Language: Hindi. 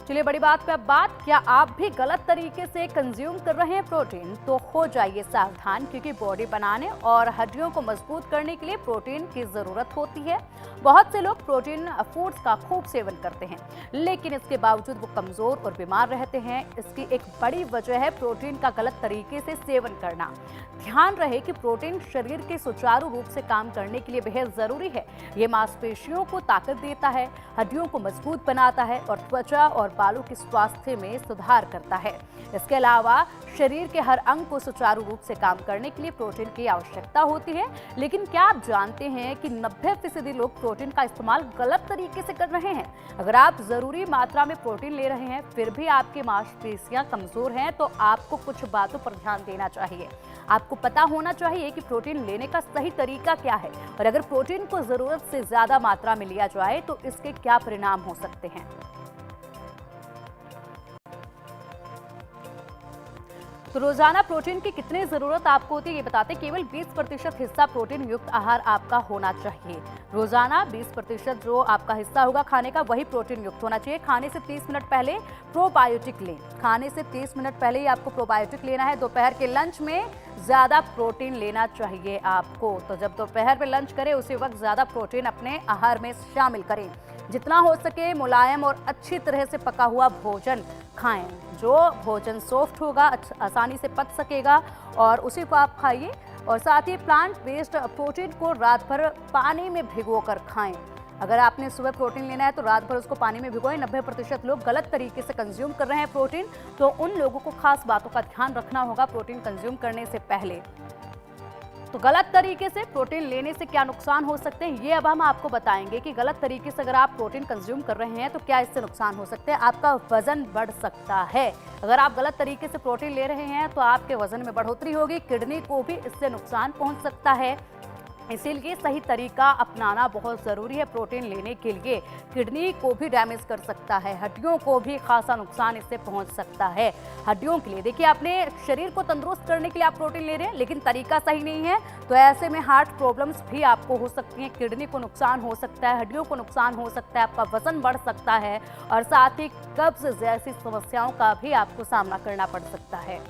चलिए बड़ी बात पे अब बात, क्या आप भी गलत तरीके से कंज्यूम कर रहे हैं प्रोटीन? तो हो जाइए सावधान, क्योंकि बॉडी बनाने और हड्डियों को मजबूत करने के लिए प्रोटीन की जरूरत होती है। बहुत से लोग प्रोटीन फूड्स का खूब सेवन करते हैं, लेकिन इसके बावजूद वो कमजोर और बीमार रहते हैं। इसकी एक बड़ी वजह है प्रोटीन का गलत तरीके से सेवन करना। ध्यान रहे कि प्रोटीन शरीर के सुचारू रूप से काम करने के लिए बेहद जरूरी है। ये मांसपेशियों को ताकत देता है, हड्डियों को मजबूत बनाता है और त्वचा और बालों के स्वास्थ्य में सुधार करता है। इसके अलावा शरीर के हर अंग को सुचारू रूप से काम करने के लिए प्रोटीन की आवश्यकता होती है। लेकिन क्या आप जानते हैं कि 90% लोग प्रोटीन का इस्तेमाल गलत तरीके से कर रहे हैं? अगर आप जरूरी मात्रा में प्रोटीन ले रहे हैं फिर भी आपकी मांसपेशियां कमजोर हैं, तो आपको कुछ बातों पर ध्यान देना चाहिए। आपको पता होना चाहिए कि प्रोटीन लेने का सही तरीका क्या है, और अगर प्रोटीन को जरूरत से ज्यादा मात्रा में लिया जाए तो इसके क्या परिणाम हो सकते हैं। तो रोजाना प्रोटीन की कितनी जरूरत आपको होती है ये बताते हैं। केवल 20% हिस्सा प्रोटीन युक्त आहार आपका होना चाहिए। रोजाना 20% जो आपका हिस्सा होगा खाने का वही प्रोटीन युक्त होना चाहिए। खाने से 30 मिनट पहले प्रोबायोटिक लें। खाने से 30 मिनट पहले ही आपको प्रोबायोटिक लेना है। दोपहर के लंच में ज्यादा प्रोटीन लेना चाहिए आपको। तो जब दोपहर में लंच करें उसी वक्त ज्यादा प्रोटीन अपने आहार में शामिल करें। जितना हो सके मुलायम और अच्छी तरह से पका हुआ भोजन खाएं। जो भोजन सॉफ्ट होगा, आसानी से पच सकेगा, और उसी को आप खाइए। और साथ ही प्लांट बेस्ड प्रोटीन को रात भर पानी में भिगोकर खाएं। अगर आपने सुबह प्रोटीन लेना है तो रात भर उसको पानी में भिगोएं। 90% लोग गलत तरीके से कंज्यूम कर रहे हैं प्रोटीन, तो उन लोगों को खास बातों का ध्यान रखना होगा प्रोटीन कंज्यूम करने से पहले। तो गलत तरीके से प्रोटीन लेने से क्या नुकसान हो सकते हैं, ये अब हम आपको बताएंगे कि गलत तरीके से अगर आप प्रोटीन कंज्यूम कर रहे हैं तो क्या इससे नुकसान हो सकते हैं। आपका वजन बढ़ सकता है। अगर आप गलत तरीके से प्रोटीन ले रहे हैं तो आपके वजन में बढ़ोतरी होगी। किडनी को भी इससे नुकसान पहुंच सकता है। इसीलिए सही तरीका अपनाना बहुत ज़रूरी है प्रोटीन लेने के लिए। किडनी को भी डैमेज कर सकता है, हड्डियों को भी खासा नुकसान इससे पहुंच सकता है। हड्डियों के लिए देखिए, अपने शरीर को तंदुरुस्त करने के लिए आप प्रोटीन ले रहे हैं लेकिन तरीका सही नहीं है, तो ऐसे में हार्ट प्रॉब्लम्स भी आपको हो सकती हैं। किडनी को नुकसान हो सकता है, हड्डियों को नुकसान हो सकता है, आपका वजन बढ़ सकता है, और साथ ही कब्ज जैसी समस्याओं का भी आपको सामना करना पड़ सकता है।